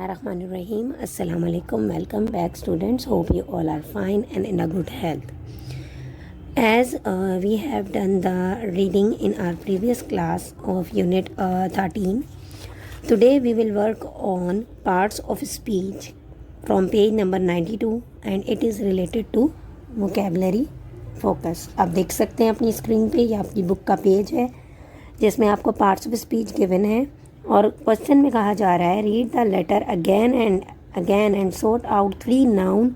Bismillahirrahmanirrahim. Assalamu alaikum. Welcome back, students. Hope you all are fine and in a good health. As we have done the reading in our previous class of Unit 13, today we will work on parts of speech from page number 92 and it is related to vocabulary focus. आप देख सकते हैं अपनी screen पे, ये आपकी book का page है जिसमें आपको पार्ट्स ऑफ स्पीच गिवन है और क्वेश्चन में कहा जा रहा है read the letter again and sort out 3 noun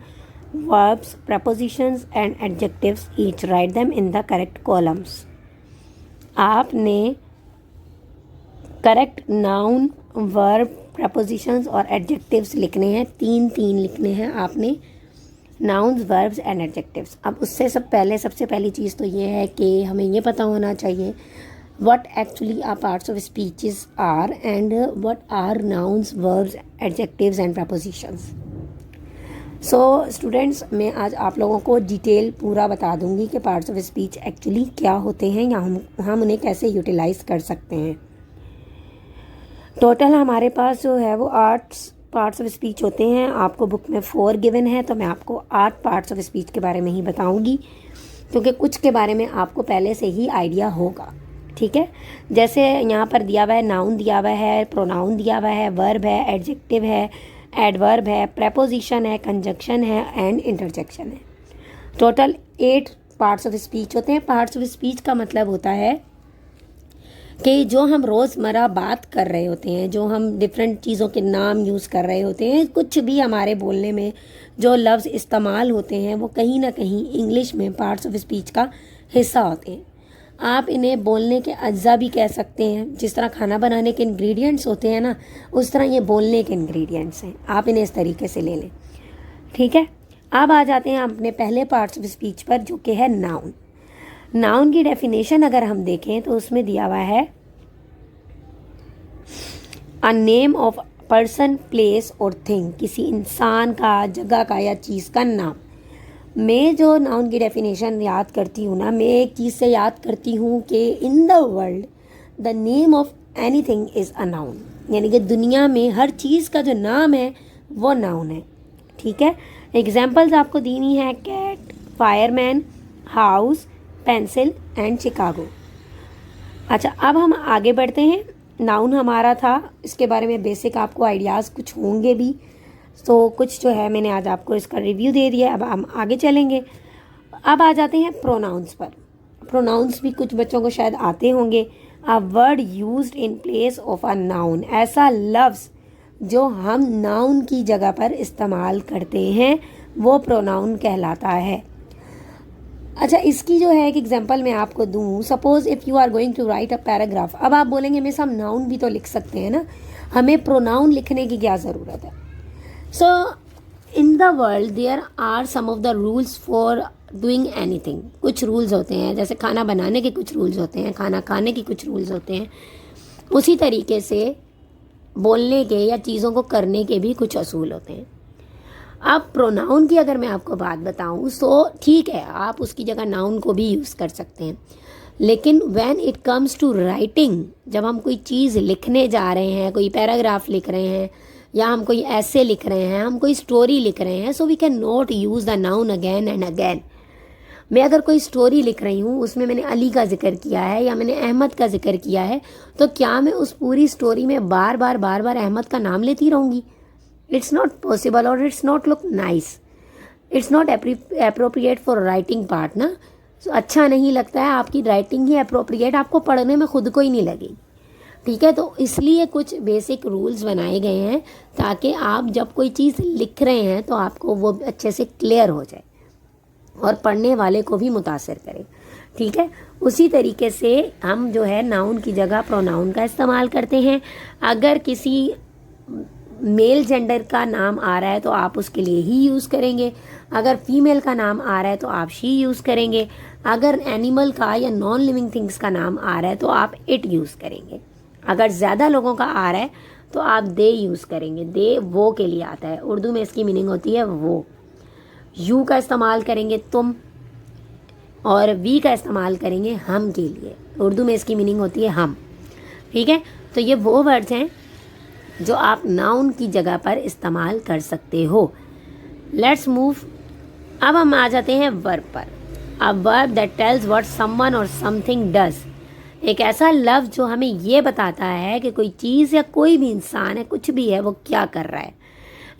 verbs prepositions and adjectives each write them in the correct columns. आपने करेक्ट नाउन वर्ब प्रपोजिशंस और एडजेक्टिव्स लिखने हैं, तीन लिखने हैं आपने, नाउन्स वर्ब्स एंड एडजेक्टिव्स। अब उससे सबसे पहली चीज़ तो ये है कि हमें ये पता होना चाहिए what actually are parts of speeches are and what are nouns, verbs, adjectives and prepositions. So students, मैं आज आप लोगों को डिटेल पूरा बता दूंगी कि पार्ट्स ऑफ स्पीच एक्चुअली क्या होते हैं या हम उन्हें कैसे यूटिलाइज कर सकते हैं। टोटल हमारे पास जो है वो 8 पार्ट्स ऑफ स्पीच होते हैं। आपको बुक में 4 गिवन है, तो मैं आपको 8 पार्ट्स ऑफ स्पीच के बारे में ही बताऊंगी क्योंकि कुछ के बारे में आपको पहले से ही आइडिया होगा। ठीक है, जैसे यहाँ पर दिया हुआ है नाउन दिया हुआ है, प्रोनाउन दिया हुआ है, वर्ब है, एडजेक्टिव है, एडवर्ब है, प्रेपोजिशन है, कंजक्शन है एंड इंटरजेक्शन है। टोटल 8 पार्ट्स ऑफ स्पीच होते हैं। पार्ट्स ऑफ स्पीच का मतलब होता है कि जो हम रोज़मर्रा बात कर रहे होते हैं, जो हम डिफरेंट चीज़ों के नाम यूज़ कर रहे होते हैं, कुछ भी हमारे बोलने में जो लफ्ज़ इस्तेमाल होते हैं वो कहीं ना कहीं इंग्लिश में पार्ट्स ऑफ स्पीच का हिस्सा होते हैं। आप इन्हें बोलने के अज्जा भी कह सकते हैं। जिस तरह खाना बनाने के इंग्रेडिएंट्स होते हैं ना, उस तरह ये बोलने के इंग्रेडिएंट्स हैं। आप इन्हें इस तरीके से ले लें। ठीक है, अब आ जाते हैं अपने पहले पार्ट्स ऑफ स्पीच पर जो कि है नाउन। नाउन की डेफिनेशन अगर हम देखें तो उसमें दिया हुआ है a name of person, place और थिंग, किसी इंसान का, जगह का या चीज़ का नाम। मैं जो नाउन की डेफिनेशन याद करती हूँ ना, मैं एक चीज़ से याद करती हूँ कि in the world the name of anything is a noun, यानी कि दुनिया में हर चीज़ का जो नाम है वो नाउन है। ठीक है, एग्जांपल्स आपको देनी है cat, fireman, house, pencil and Chicago. अच्छा, अब हम आगे बढ़ते हैं। नाउन हमारा था, इसके बारे में बेसिक आपको आइडियाज़ कुछ होंगे भी, तो कुछ जो है मैंने आज आपको इसका रिव्यू दे दिया। अब हम आगे चलेंगे। अब आ जाते हैं प्रोनाउंस पर। प्रोनाउंस भी कुछ बच्चों को शायद आते होंगे। A word used in place of a noun, ऐसा लफ्ज़ जो हम नाउन की जगह पर इस्तेमाल करते हैं वो प्रोनाउन कहलाता है। अच्छा, इसकी जो है एक एग्जांपल मैं आपको दूँ। Suppose if you are going to write a paragraph. अब आप बोलेंगे मिस हम नाउन भी तो लिख सकते हैं ना, हमें प्रोनाउन लिखने की क्या ज़रूरत है। So in the world there are some of the rules for doing anything. कुछ रूल्स होते हैं, जैसे खाना बनाने के कुछ रूल्स होते हैं, खाना खाने के कुछ रूल्स होते हैं, उसी तरीके से बोलने के या चीज़ों को करने के भी कुछ असूल होते हैं। अब प्रोनाउन की अगर मैं आपको बात बताऊं तो ठीक है, आप उसकी जगह नाउन को भी यूज़ कर सकते हैं, लेकिन when it comes to writing, जब हम कोई चीज़ लिखने जा रहे हैं, कोई पैराग्राफ लिख रहे हैं या हम कोई ऐसे लिख रहे हैं, हम कोई स्टोरी लिख रहे हैं, so we can not use the noun again and again. मैं अगर कोई स्टोरी लिख रही हूँ, उसमें मैंने अली का जिक्र किया है या मैंने अहमद का जिक्र किया है, तो क्या मैं उस पूरी स्टोरी में बार बार अहमद का नाम लेती रहूँगी? इट्स नॉट पॉसिबल और it's not look nice, it's not appropriate for writing part ना। अच्छा नहीं लगता है, आपकी राइटिंग ही अप्रोप्रिएट, आपको पढ़ने में खुद को ही नहीं लगेगी। ठीक है, तो इसलिए कुछ बेसिक रूल्स बनाए गए हैं ताकि आप जब कोई चीज़ लिख रहे हैं तो आपको वो अच्छे से क्लियर हो जाए और पढ़ने वाले को भी मुतासिर करे। ठीक है, उसी तरीके से हम जो है नाउन की जगह प्रोनाउन का इस्तेमाल करते हैं। अगर किसी मेल जेंडर का नाम आ रहा है तो आप उसके लिए ही यूज़ करेंगे, अगर फीमेल का नाम आ रहा है तो आप शी यूज़ करेंगे, अगर एनिमल का या नॉन लिविंग थिंग्स का नाम आ रहा है तो आप इट यूज़ करेंगे, अगर ज़्यादा लोगों का आ रहा है तो आप दे यूज़ करेंगे। दे वो के लिए आता है, उर्दू में इसकी मीनिंग होती है वो। यू का इस्तेमाल करेंगे तुम, और वी का इस्तेमाल करेंगे हम के लिए, उर्दू में इसकी मीनिंग होती है हम। ठीक है, तो ये वो वर्ड्स हैं जो आप नाउन की जगह पर इस्तेमाल कर सकते हो। Let's move. अब हम आ जाते हैं वर्ब पर। अ verb that tells what someone और समथिंग डज। एक ऐसा लफ्ज़ जो हमें ये बताता है कि कोई चीज़ या कोई भी इंसान है, कुछ भी है, वो क्या कर रहा है।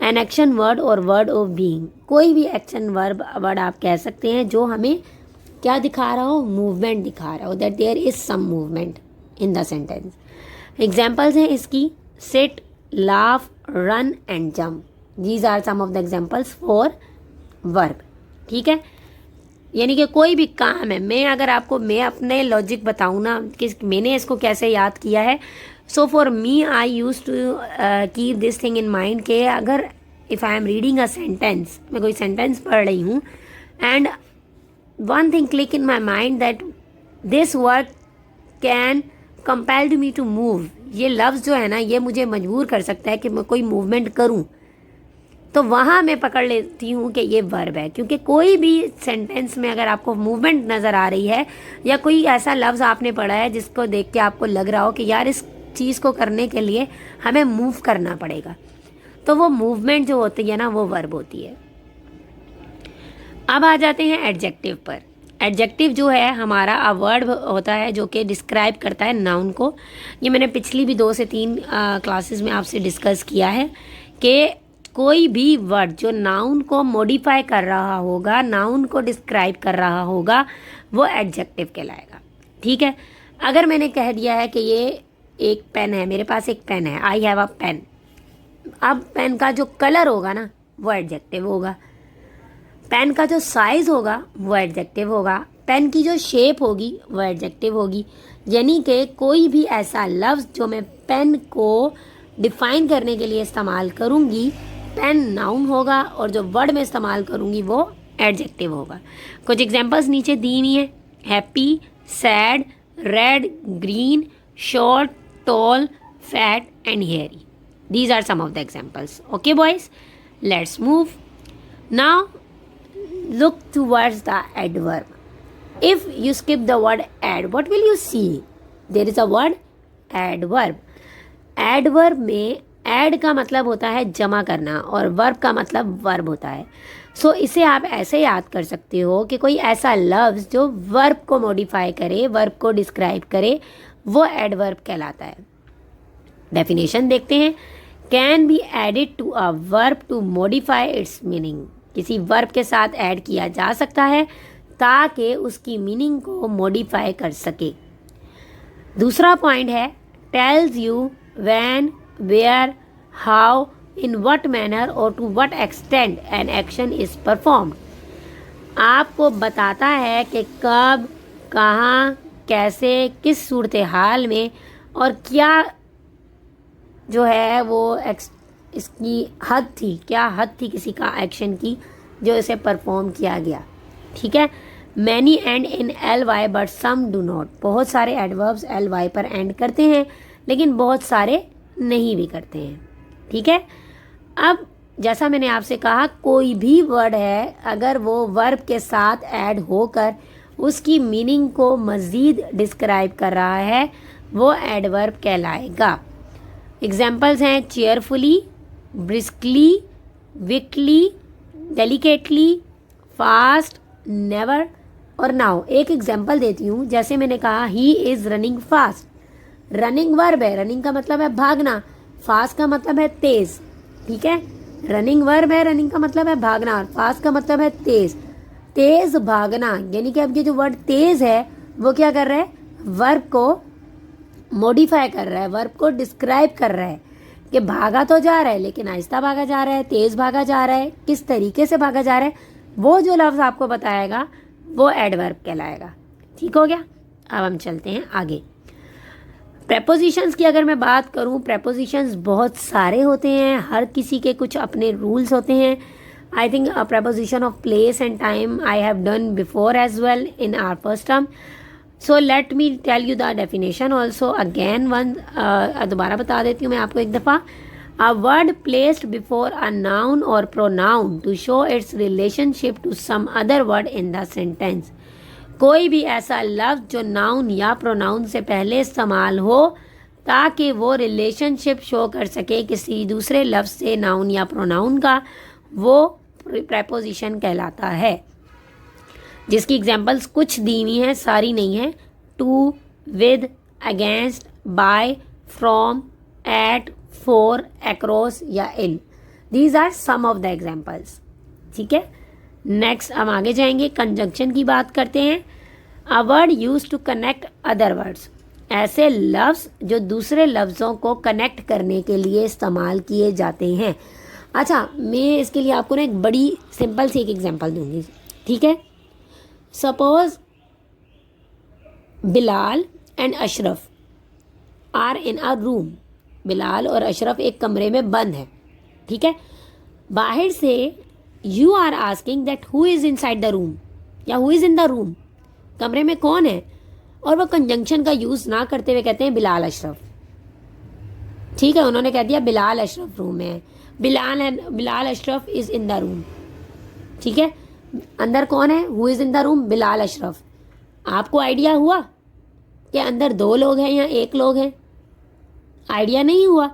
एन एक्शन वर्ड और वर्ड ऑफ बीइंग, कोई भी एक्शन वर्ड आप कह सकते हैं जो हमें क्या दिखा रहा हो, मूवमेंट दिखा रहा हो, that there is some movement in the sentence. Examples हैं इसकी, sit, laugh, run and jump. These are some of the examples for verb. ठीक है, यानी कि कोई भी काम है, मैं अपने लॉजिक बताऊँ ना कि मैंने इसको कैसे याद किया है। So for me I use to keep this thing in mind के अगर if I am reading a sentence, मैं कोई सेंटेंस पढ़ रही हूँ and one thing click in my mind that this word can compelled me to move, ये लफ्ज़ जो है ना ये मुझे मजबूर कर सकता है कि मैं कोई मूवमेंट करूं, तो वहाँ मैं पकड़ लेती हूँ कि ये वर्ब है। क्योंकि कोई भी सेंटेंस में अगर आपको मूवमेंट नज़र आ रही है या कोई ऐसा लफ्ज़ आपने पढ़ा है जिसको देख के आपको लग रहा हो कि यार इस चीज़ को करने के लिए हमें मूव करना पड़ेगा, तो वो मूवमेंट जो होती है ना वो वर्ब होती है। अब आ जाते हैं एडजेक्टिव पर। एडजेक्टिव जो है हमारा अ वर्ड होता है जो कि डिस्क्राइब करता है नाउन को। ये मैंने पिछली भी 2 से 3 क्लासेस में आपसे डिस्कस किया है कि कोई भी वर्ड जो नाउन को मॉडिफाई कर रहा होगा, नाउन को डिस्क्राइब कर रहा होगा, वो एडजेक्टिव कहलाएगा। ठीक है, अगर मैंने कह दिया है कि ये एक पेन है, मेरे पास एक पेन है, आई हैव अ पेन, अब पेन का जो कलर होगा ना वो एडजेक्टिव होगा, पेन का जो साइज़ होगा वो एडजेक्टिव होगा, पेन की जो शेप होगी वो एडजेक्टिव होगी। यानी कि कोई भी ऐसा लफ्ज़ जो मैं पेन को डिफ़ाइन करने के लिए इस्तेमाल करूँगी, पेन नाउन होगा और जो वर्ड में इस्तेमाल करूँगी वो एडजेक्टिव होगा। कुछ एग्जांपल्स नीचे दी हुई हैं, happy, sad, red, green, short, tall, fat and hairy. These are some of the examples. Okay, boys, let's move. Now, look towards the adverb. If you skip the word add, what will you see? There is a word adverb. Adverb में add का मतलब होता है जमा करना और verb का मतलब verb होता है। सो इसे आप ऐसे याद कर सकते हो कि कोई ऐसा लफ्ज़ जो verb को modify करे, verb को describe करे, वो adverb कहलाता है। डेफिनेशन देखते हैं। Can be added to a verb to modify its meaning, किसी वर्ब के साथ ऐड किया जा सकता है ताकि उसकी मीनिंग को मॉडिफाई कर सके। दूसरा पॉइंट है tells you when, where, how, in what manner और to what extent an action is performed. आपको बताता है कि कब, कहाँ, कैसे, किस सूरत हाल में और क्या जो है वो इसकी हद थी, क्या हद थी किसी का एक्शन की जो इसे परफॉर्म किया गया। ठीक है, many end in L Y but some do not, बहुत सारे एडवर्ब्स एल वाई पर एंड करते हैं लेकिन बहुत सारे नहीं भी करते हैं। ठीक है, अब जैसा मैंने आपसे कहा कोई भी वर्ड है अगर वो वर्ब के साथ ऐड होकर उसकी मीनिंग को मज़ीद डिस्क्राइब कर रहा है वो एडवर्ब कहलाएगा। एग्जाम्पल्स हैं carefully, briskly, quickly, delicately, fast, never और नाउ। एक एग्जाम्पल देती हूँ, जैसे मैंने कहा he is running fast. Running verb है, रनिंग का मतलब है भागना, फास्ट का मतलब है तेज़। ठीक है, रनिंग वर्ब है, रनिंग का मतलब है भागना और फास्ट का मतलब है तेज़। तेज़ भागना, यानी कि अब ये जो वर्ड तेज़ है वो क्या कर रहा है, वर्ब को मॉडिफाई कर रहा है, वर्ब को डिस्क्राइब कर रहा है कि भागा तो जा रहा है लेकिन आहिस्ता भागा जा रहा है, तेज़ भागा जा रहा है, किस तरीके से भागा जा रहा है, वो जो लफ्ज़ आपको बताएगा वो एडवर्ब कहलाएगा। ठीक हो गया, अब हम चलते हैं आगे। प्रेपोजिशंस की अगर मैं बात करूं, प्रेपोजिशंस बहुत सारे होते हैं, हर किसी के कुछ अपने रूल्स होते हैं। I think a preposition of place and time I have done before as well in our first term. So let me tell you the definition also again one, दोबारा बता देती हूँ मैं आपको एक दफ़ा। A word placed before a noun और pronoun to show its relationship to some other word in the sentence. कोई भी ऐसा लफ्ज़ जो नाउन या प्रोनाउन से पहले इस्तेमाल हो ताकि वो रिलेशनशिप शो कर सके किसी दूसरे लफ्ज़ से, नाउन या प्रोनाउन का, वो प्रेपोजिशन कहलाता है। जिसकी एग्जांपल्स कुछ दी हुई हैं, सारी नहीं है। To, with, against, by, from, at, for, across या in. These are some of the examples. ठीक है, नेक्स्ट हम आगे जाएंगे, कंजंक्शन की बात करते हैं। A word use to connect other words, ऐसे लफ्ज़ जो दूसरे लफ्ज़ों को कनेक्ट करने के लिए इस्तेमाल किए जाते हैं। अच्छा, मैं इसके लिए आपको ना एक बड़ी सिंपल सी एक एग्जांपल दूंगी। ठीक है, suppose Bilal and Ashraf are in a room. Bilal और अशरफ एक कमरे में बंद है। ठीक है, बाहर से you are asking that who is inside the room या who is in the room, कमरे में कौन है, और वो कंजंक्शन का यूज़ ना करते हुए कहते हैं बिलाल अशरफ। ठीक है, उन्होंने कह दिया बिलाल अशरफ रूम में है, Bilal Ashraf is in the room. ठीक है, अंदर कौन है, who is in the room, Bilal Ashraf. आपको आइडिया हुआ कि अंदर दो लोग हैं या एक लोग हैं? आइडिया नहीं हुआ।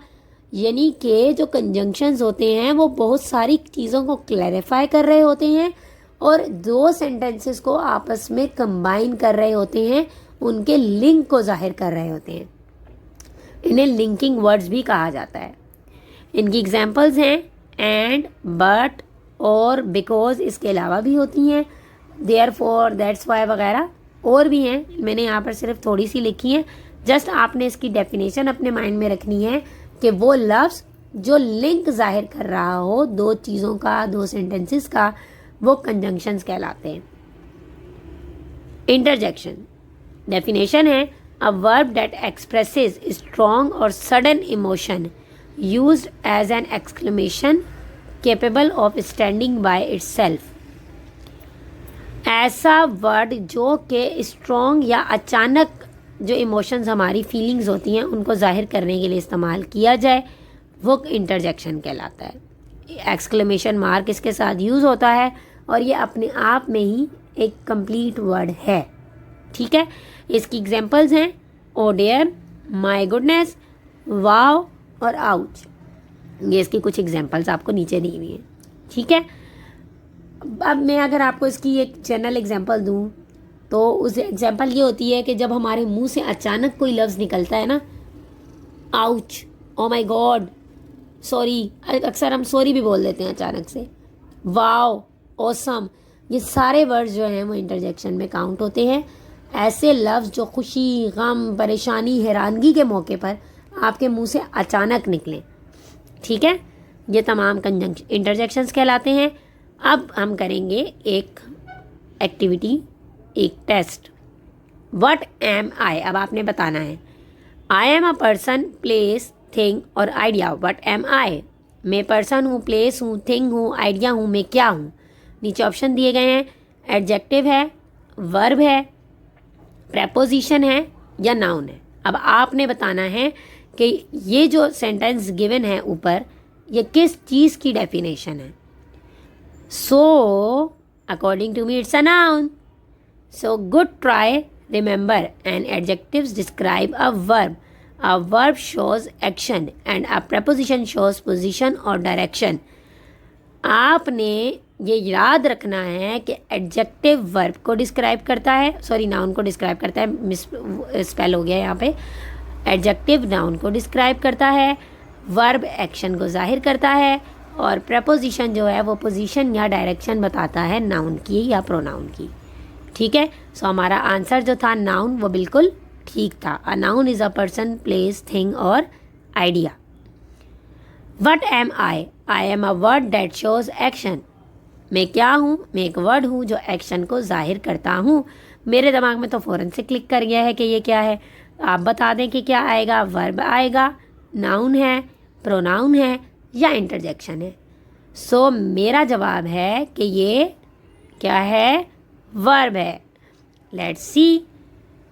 यानी कि जो कंजंक्शंस होते हैं वो बहुत सारी चीज़ों को क्लैरिफाई कर रहे होते हैं और दो सेंटेंसेस को आपस में कंबाइन कर रहे होते हैं, उनके लिंक को जाहिर कर रहे होते हैं। इन्हें लिंकिंग वर्ड्स भी कहा जाता है। इनकी एग्जांपल्स हैं एंड, बट, और, बिकॉज, इसके अलावा भी होती हैं देयरफॉर, दैट्स व्हाई वगैरह, और भी हैं। मैंने यहाँ पर सिर्फ थोड़ी सी लिखी है। जस्ट आपने इसकी डेफिनेशन अपने माइंड में रखनी है कि वो लफ्ज़ जो लिंक जाहिर कर रहा हो दो चीज़ों का, दो सेंटेंसेस का, वो कंजंक्शंस कहलाते हैं। इंटरजेक्शन डेफिनेशन है a verb that expresses strong और sudden emotion used as an exclamation capable of standing by itself. ऐसा वर्ड जो कि स्ट्रॉन्ग या अचानक जो इमोशंस, हमारी फीलिंग्स होती हैं, उनको जाहिर करने के लिए इस्तेमाल किया जाए, वो इंटरजेक्शन कहलाता है। एक्सक्लेमेशन मार्क इसके साथ यूज़ होता है और ये अपने आप में ही एक कंप्लीट वर्ड है। ठीक है, इसकी एग्जांपल्स हैं ओ डियर, माय गुडनेस, वाव और आउच। ये इसकी कुछ एग्जांपल्स आपको नीचे दी हुई हैं। ठीक है, अब मैं अगर आपको इसकी एक जनरल एग्जांपल दूं तो उस एग्जांपल ये होती है कि जब हमारे मुंह से अचानक कोई लफ्ज़ निकलता है ना, ouch, oh my God, sorry, अक्सर हम सॉरी भी बोल देते हैं अचानक से, वाव, ऑसम, ये सारे वर्ड्स जो हैं वो इंटरजेक्शन में काउंट होते हैं। ऐसे लफ्ज़ जो खुशी, गम, परेशानी, हैरानगी के मौके पर आपके मुंह से अचानक निकलें। ठीक है, ये तमाम कंजंक्शन इंटरजेक्शंस कहलाते हैं। अब हम करेंगे एक एक्टिविटी, एक टेस्ट। व्हाट एम आई, अब आपने बताना है आई am a person, place, thing और आइडिया। व्हाट एम आई, मैं पर्सन हूँ, प्लेस हूँ, थिंग हूँ, आइडिया हूँ, मैं क्या हूँ। नीचे ऑप्शन दिए गए हैं, एडजेक्टिव है, वर्ब है, प्रेपोजिशन है या नाउन है। अब आपने बताना है कि ये जो सेंटेंस गिवन है ऊपर, ये किस चीज़ की डेफिनेशन है। So according to me it's a noun. So good try. Remember, an adjectives describe a verb. A verb shows action and a preposition shows position or direction. आपने ये याद रखना है कि एडजेक्टिव वर्ब को डिस्क्राइब करता है, सॉरी नाउन को डिस्क्राइब करता है, मिस स्पेल हो गया यहाँ पे। एडजेक्टिव नाउन को डिस्क्राइब करता है, वर्ब एक्शन को जाहिर करता है और प्रेपोजिशन जो है वो पोजीशन या डायरेक्शन बताता है नाउन की या प्रोनाउन की। ठीक है, सो हमारा आंसर जो था नाउन वो बिल्कुल ठीक था। A noun is a person, place, thing और idea. What am I am a word that shows action. मैं क्या हूँ, मैं एक वर्ड हूँ जो एक्शन को जाहिर करता हूँ। मेरे दिमाग में तो फ़ौरन से क्लिक कर गया है कि ये क्या है। आप बता दें कि क्या आएगा। वर्ब आएगा, नाउन है, प्रोनाउन है या इंटरजेक्शन है। सो मेरा जवाब है कि ये क्या है, वर्ब है। Let's see,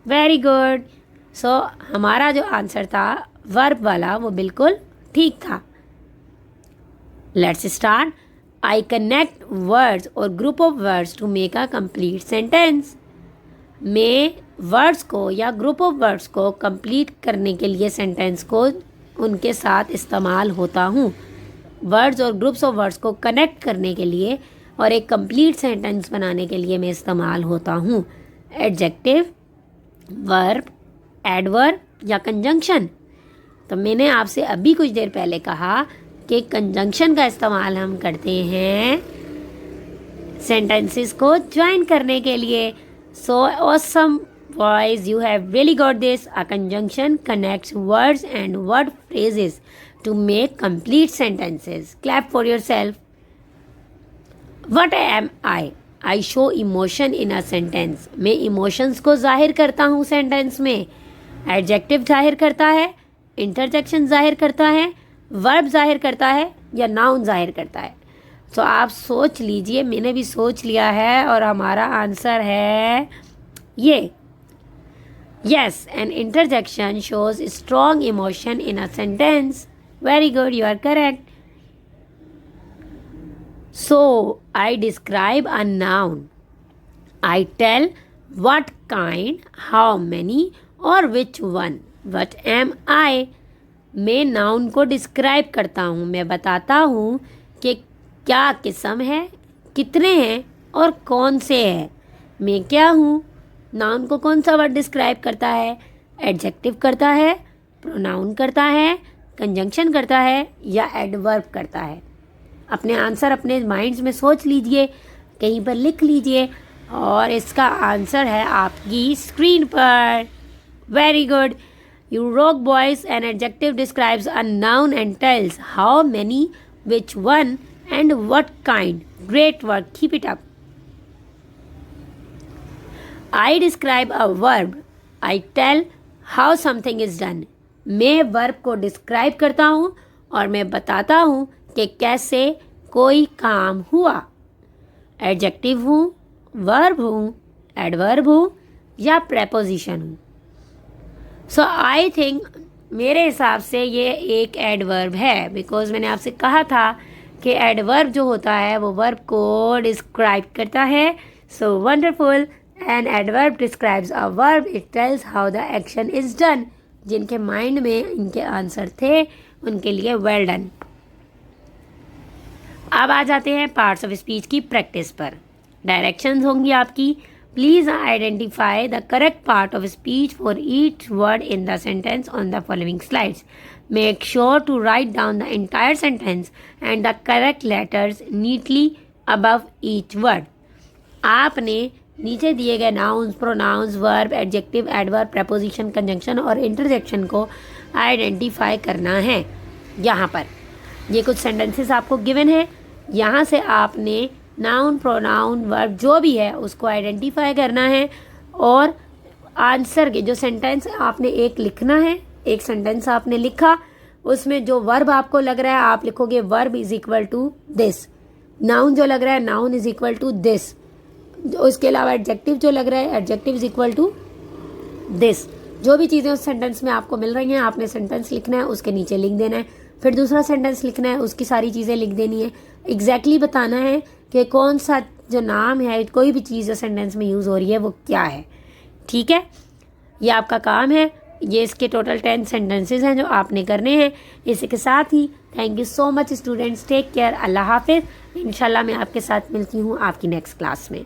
very good. So हमारा जो आंसर था वर्ब वाला वो बिल्कुल ठीक था। Let's start. I connect words और group of words to make a complete sentence. मैं वर्ड्स को या ग्रुप ऑफ वर्ड्स को कंप्लीट करने के लिए सेंटेंस को उनके साथ इस्तेमाल होता हूँ। वर्ड्स और ग्रुप्स ऑफ वर्ड्स को कनेक्ट करने के लिए और एक कंप्लीट सेंटेंस बनाने के लिए मैं इस्तेमाल होता हूँ एडजेक्टिव, वर्ब, एडवर्ब या कंजंक्शन। तो मैंने आपसे अभी कुछ देर पहले कहा कि कंजंक्शन का इस्तेमाल हम करते हैं सेंटेंसेस को ज्वाइन करने के लिए। So awesome boys, you have really got this. A conjunction connects words and word phrases to make complete sentences. Clap for yourself. What am I? I show emotion in a sentence. मैं emotions को जाहिर करता हूँ sentence में। Adjective जाहिर करता है, interjection जाहिर करता है, वर्ब जाहिर करता है या नाउन जाहिर करता है। तो आप सोच लीजिए, मैंने भी सोच लिया है और हमारा आंसर है ये। Yes, an interjection shows strong emotion in a sentence. Very good, you are correct. So, I describe a noun. I tell what kind, how many or which one. What am I? मैं noun को describe करता हूँ, मैं बताता हूँ कि क्या किस्म है, कितने हैं और कौन से हैं। मैं क्या हूँ? नाउन को कौन सा वर्ड डिस्क्राइब करता है? एडजेक्टिव करता है, प्रोनाउन करता है, कंजंक्शन करता है या एडवर्ब करता है। अपने आंसर अपने माइंड्स में सोच लीजिए, कहीं पर लिख लीजिए और इसका आंसर है आपकी स्क्रीन पर। Very good, you rock boys. An adjective describes a noun and tales how many, which one and what kind. Great work, keep it up. I describe a verb. I tell how something is done. मैं verb को describe करता हूँ और मैं बताता हूँ कि कैसे कोई काम हुआ। एडजेक्टिव हूँ, वर्ब हूँ, एडवर्ब हूँ या प्रेपोजिशन हूँ। सो आई थिंक मेरे हिसाब से ये एक एडवर्ब है, बिकॉज मैंने आपसे कहा था कि एडवर्ब जो होता है वो वर्ब को डिस्क्राइब करता है। So wonderful. An adverb describes a verb. It tells how the action is done. जिनके माइंड में इनके आंसर थे उनके लिए वेल डन। अब आ जाते हैं पार्ट्स ऑफ स्पीच की प्रैक्टिस पर। डायरेक्शंस होंगी आपकी। Please identify the correct part of speech for each word in the sentence on the following slides. Make sure to write down the entire sentence and the correct letters neatly above each word. आपने नीचे दिए गए nouns, pronouns, verb, adjective, adverb, preposition, conjunction और interjection को identify करना है। यहाँ पर ये कुछ सेंटेंसेस आपको गिवन है, यहाँ से आपने नाउन, प्रोनाउन, वर्ब जो भी है उसको आइडेंटिफाई करना है और आंसर के जो सेंटेंस आपने एक लिखना है। एक सेंटेंस आपने लिखा, उसमें जो वर्ब आपको लग रहा है आप लिखोगे verb is equal to this. Noun जो लग रहा है noun is equal to this. उसके अलावा एडजेक्टिव जो लग रहा है adjective is equal to this. जो भी चीज़ें उस सेंटेंस में आपको मिल रही हैं आपने सेंटेंस लिखना है, उसके नीचे लिख देना है। फिर दूसरा सेंटेंस लिखना है, उसकी सारी चीज़ें लिख देनी है। एग्जैक्टली बताना है कि कौन सा जो नाम है, कोई भी चीज़ जो सेंटेंस में यूज़ हो रही है वो क्या है। ठीक है, ये आपका काम है। ये इसके टोटल 10 सेंटेंसेस हैं जो आपने करने हैं। इसी के साथ ही thank you so much students. Take care, अल्लाह हाफिज़। इंशाल्लाह मैं आपके साथ मिलती हूँ आपकी नेक्स्ट क्लास में।